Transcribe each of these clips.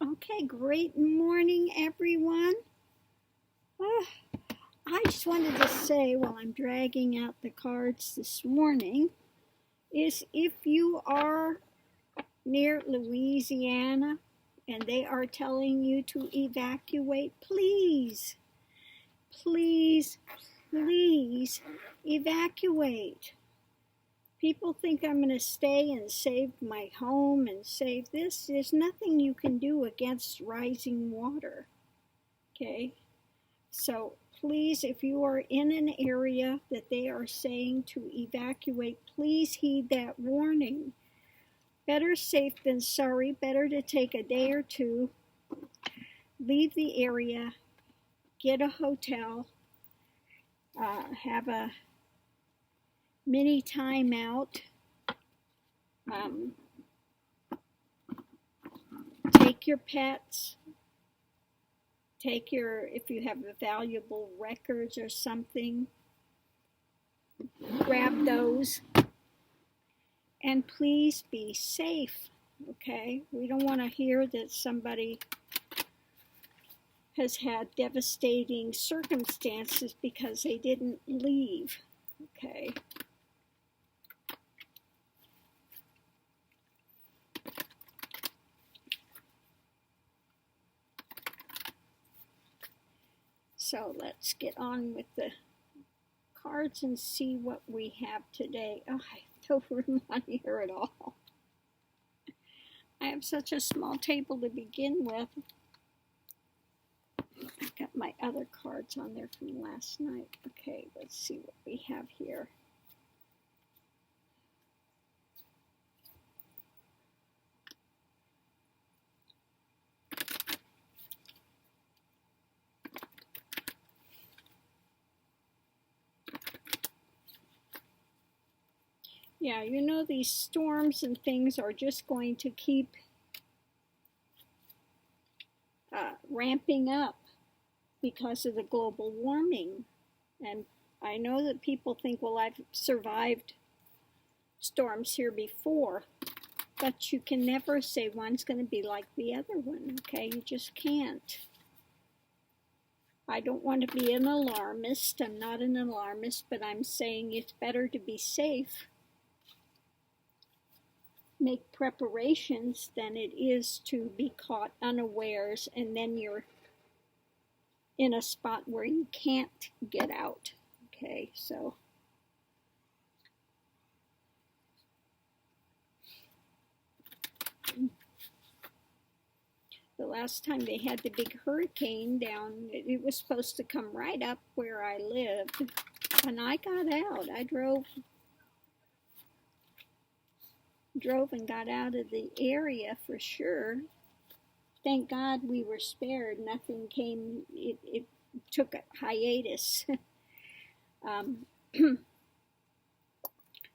Okay, great morning, everyone. I just wanted to say while I'm dragging out the cards this morning is if you are near Louisiana and they are telling you to evacuate, please, please, please evacuate. People think I'm going to stay and save my home and save this. There's nothing you can do against rising water. Okay? So please, if you are in an area that they are saying to evacuate, please heed that warning. Better safe than sorry. Better to take a day or two, leave the area, get a hotel, have a mini timeout, take your pets, if you have valuable records or something, grab those, and please be safe, okay? We don't want to hear that somebody has had devastating circumstances because they didn't leave, okay? So let's get on with the cards and see what we have today. Oh, I don't want to hear it all. I have such a small table to begin with. I've got my other cards on there from last night. Okay, let's see what we have here. Yeah, you know, these storms and things are just going to keep ramping up because of the global warming. And I know that people think, well, I've survived storms here before, but you can never say one's going to be like the other one, okay? You just can't. I don't want to be an alarmist. I'm not an alarmist, but I'm saying it's better to be safe, make preparations, than it is to be caught unawares and then you're in a spot where you can't get out. Okay, so the last time they had the big hurricane down, it was supposed to come right up where I lived. When I got out, I drove and got out of the area for sure. Thank God we were spared. Nothing came, it took a hiatus.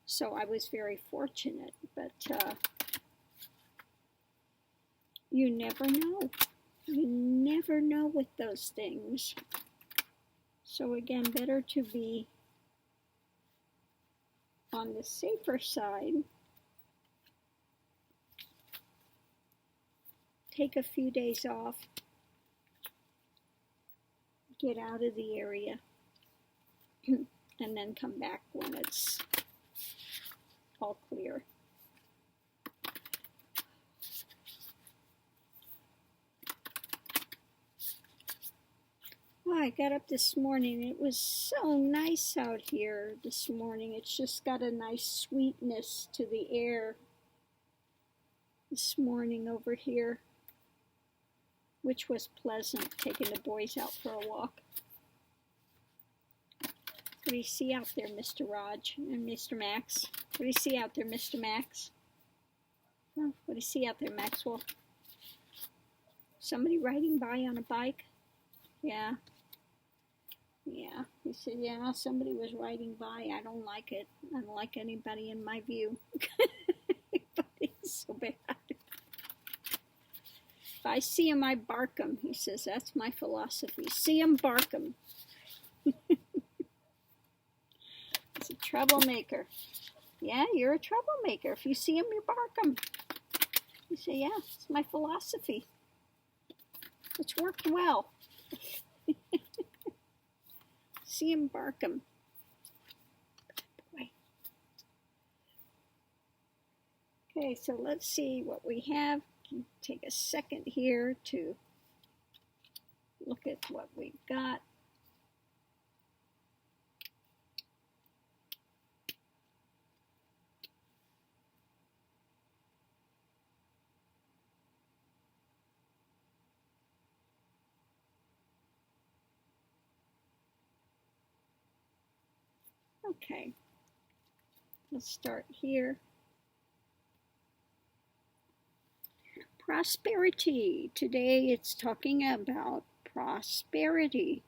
So I was very fortunate, but you never know. You never know with those things. So again, better to be on the safer side. Take a few days off, get out of the area, and then come back when it's all clear. Well, I got up this morning. It was so nice out here this morning. It's just got a nice sweetness to the air this morning over here, which was pleasant, taking the boys out for a walk. What do you see out there, Mr. Raj and Mr. Max? What do you see out there, Mr. Max? Oh, what do you see out there, Maxwell? Somebody riding by on a bike? Yeah. Yeah. He said, yeah, somebody was riding by. I don't like it. I don't like anybody in my view. It's so bad. If I see him, I bark him. He says, that's my philosophy. See him, bark him. He's a troublemaker. Yeah, you're a troublemaker. If you see him, you bark him. You say, yeah, it's my philosophy. It's worked well. See him bark him. Boy. Okay, so let's see what we have. Take a second here to look at what we've got. Okay, let's start here. Prosperity. Today it's talking about prosperity.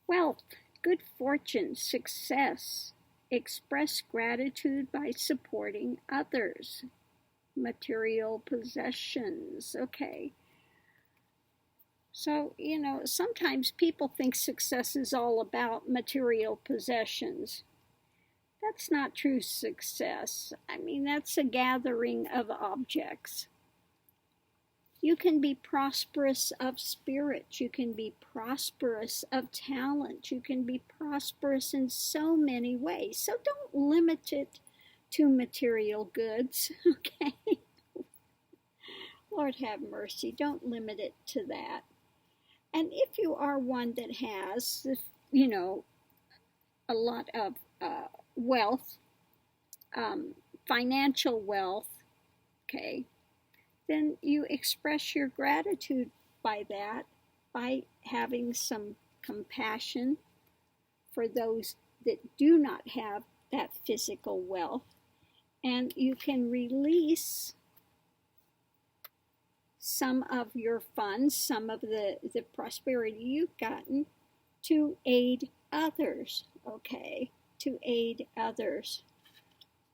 Wealth, good fortune, success. Express gratitude by supporting others. Material possessions. Okay. So, sometimes people think success is all about material possessions. That's not true success. I mean, that's a gathering of objects. You can be prosperous of spirit. You can be prosperous of talent. You can be prosperous in so many ways. So don't limit it to material goods, okay? Lord have mercy. Don't limit it to that. And if you are one that has, a lot of wealth, financial wealth, okay, then you express your gratitude by that, by having some compassion for those that do not have that physical wealth. And you can release some of your funds, some of the prosperity you've gotten to aid others, okay? To aid others,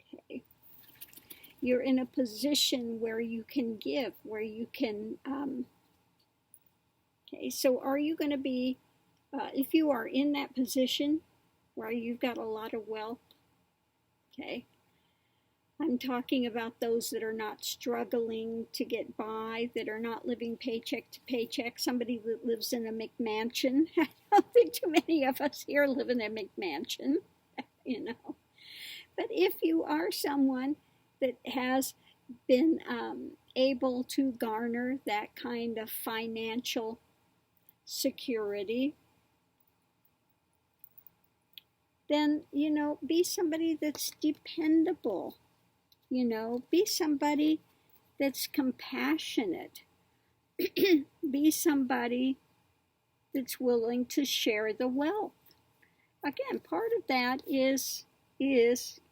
okay? You're in a position where you can give, where you can, okay, so are you going to be, if you are in that position where you've got a lot of wealth, okay, I'm talking about those that are not struggling to get by, that are not living paycheck to paycheck, somebody that lives in a McMansion. I don't think too many of us here live in a McMansion, But if you are someone that has been able to garner that kind of financial security, then, be somebody that's dependable. Be somebody that's compassionate. Be somebody that's willing to share the wealth. Again, part of that is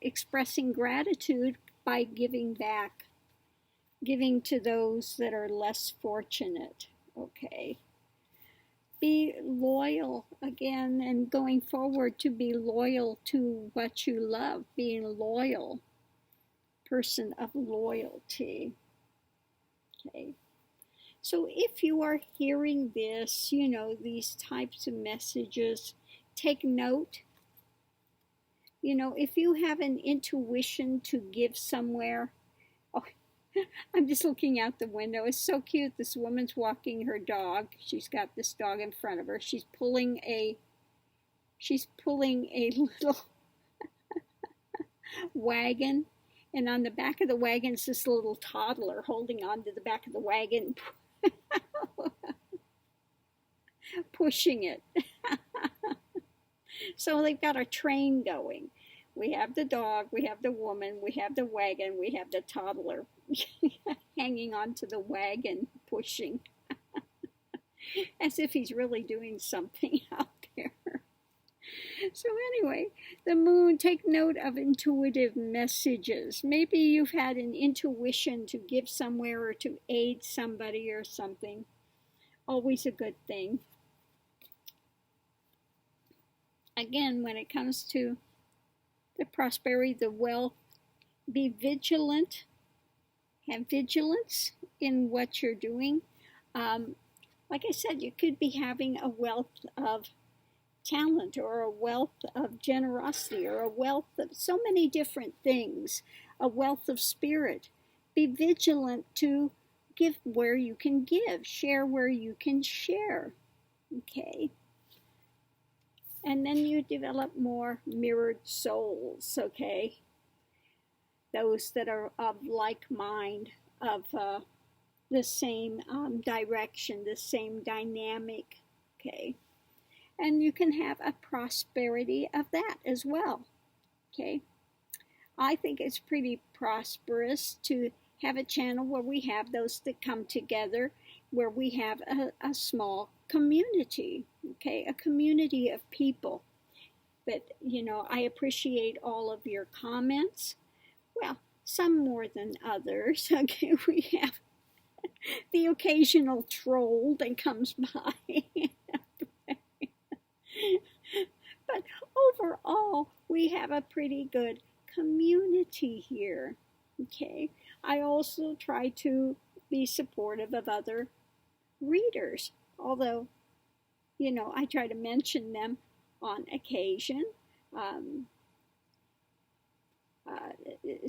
expressing gratitude by giving back, giving to those that are less fortunate, okay? Be loyal, again, and going forward to be loyal to what you love, being loyal. Person of loyalty. Okay. So if you are hearing this, these types of messages, take note. If you have an intuition to give somewhere, oh, I'm just looking out the window. It's so cute. This woman's walking her dog. She's got this dog in front of her. She's pulling a little wagon. And on the back of the wagon is this little toddler holding on to the back of the wagon, pushing it. So they've got a train going. We have the dog, we have the woman, we have the wagon, we have the toddler hanging onto the wagon, pushing. As if he's really doing something out there. So anyway, the moon, take note of intuitive messages. Maybe you've had an intuition to give somewhere or to aid somebody or something. Always a good thing. Again, when it comes to the prosperity, the wealth, be vigilant. Have vigilance in what you're doing. Like I said, you could be having a wealth of talent or a wealth of generosity or a wealth of so many different things, a wealth of spirit. be vigilant to give where you can give, share where you can share, okay? And then you develop more mirrored souls, okay? Those that are of like mind, of the same direction, the same dynamic, okay? And you can have a prosperity of that as well, okay? I think it's pretty prosperous to have a channel where we have those that come together, where we have a small community, okay? A community of people. But, you know, I appreciate all of your comments. Well, some more than others, okay? We have the occasional troll that comes by. But overall, we have a pretty good community here, okay? I also try to be supportive of other readers, although, you know, I try to mention them on occasion.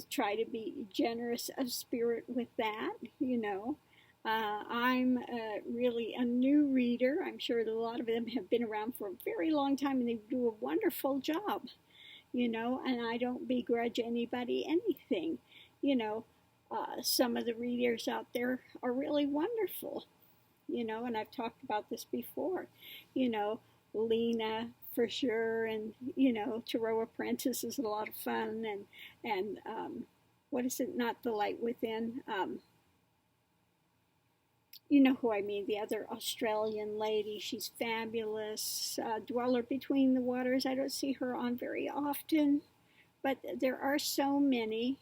Try to be generous of spirit with that, you know. I'm really a new reader. I'm sure that a lot of them have been around for a very long time and they do a wonderful job, you know, and I don't begrudge anybody anything. You know, some of the readers out there are really wonderful, you know, and I've talked about this before, you know, Lena for sure, and, you know, Tarot Apprentice is a lot of fun, and what is it, Not the Light Within, you know who I mean, the other Australian lady, she's fabulous. Dweller Between the Waters, I don't see her on very often, but there are so many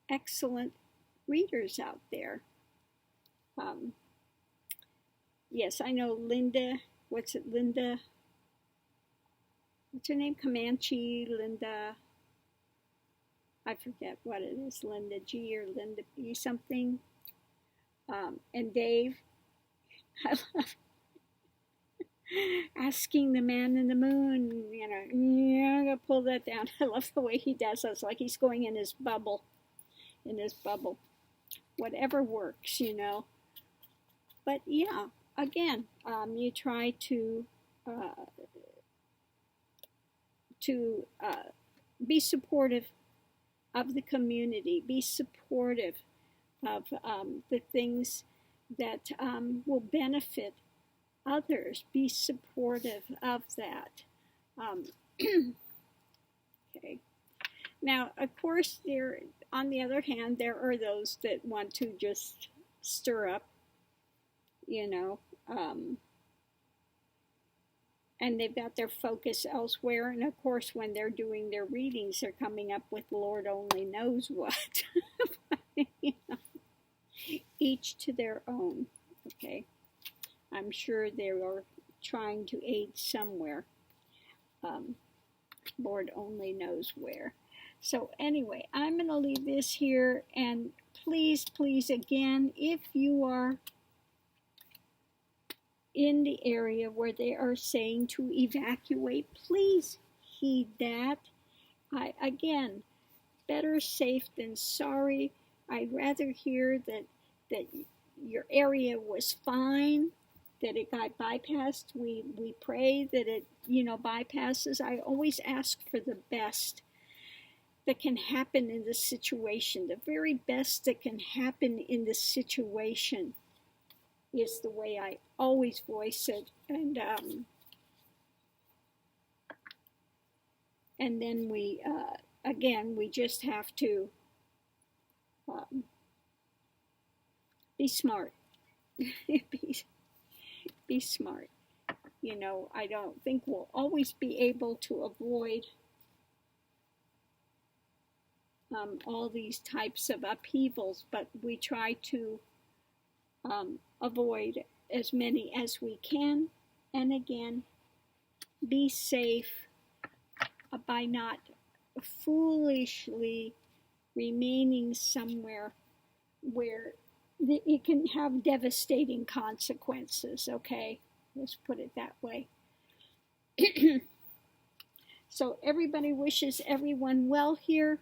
excellent readers out there. Yes, I know Linda, what's her name? Comanche, Linda, I forget what it is, Linda G or Linda B something. And Dave, I love Asking the Man in the Moon, you know, I'm gonna pull that down. I love the way he does it. It's like he's going in his bubble, whatever works, you know. But yeah, again, you try to be supportive of the community, be supportive of the things that will benefit others, be supportive of that. Okay. Now, of course, on the other hand, there are those that want to just stir up, you know, and they've got their focus elsewhere. And of course, when they're doing their readings, they're coming up with Lord only knows what. You know, each to their own, okay? I'm sure they are trying to aid somewhere. Lord only knows where. So anyway, I'm going to leave this here, and please, please, again, if you are in the area where they are saying to evacuate, please heed that. Again, better safe than sorry. I'd rather hear that your area was fine, that it got bypassed. We pray that it, you know, bypasses. I always ask for the best that can happen in this situation. The very best that can happen in this situation is the way I always voice it. And then we, again, we just have to be smart. Be smart. You know, I don't think we'll always be able to avoid all these types of upheavals, but we try to avoid as many as we can. And again, be safe by not foolishly remaining somewhere where it can have devastating consequences, okay? Let's put it that way. So everybody wishes everyone well here.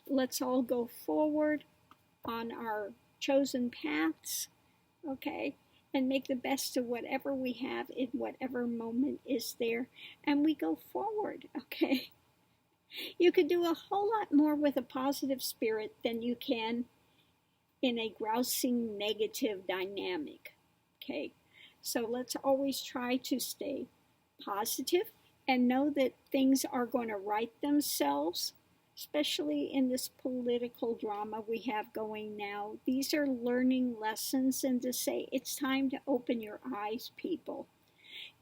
Let's all go forward. on our chosen paths, okay, and make the best of whatever we have in whatever moment is there, and we go forward, okay? You could do a whole lot more with a positive spirit than you can in a grousing negative dynamic, okay? So let's always try to stay positive and know that things are going to right themselves, especially in this political drama we have going now. These are learning lessons, and to say it's time to open your eyes, people.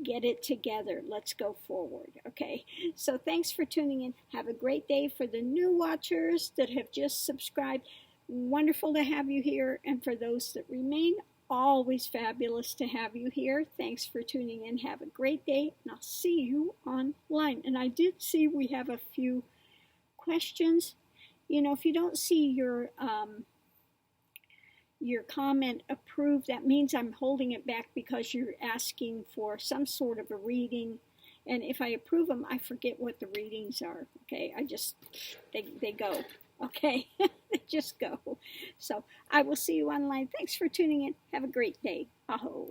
Get it together. Let's go forward, okay? So thanks for tuning in. Have a great day. For the new watchers that have just subscribed, wonderful to have you here. And for those that remain, always fabulous to have you here. Thanks for tuning in. Have a great day, and I'll see you online. And I did see we have a few questions. You know, if you don't see your comment approved, that means I'm holding it back because you're asking for some sort of a reading. And if I approve them, I forget what the readings are. Okay, they go. Okay, they just go. So I will see you online. Thanks for tuning in. Have a great day. Aho.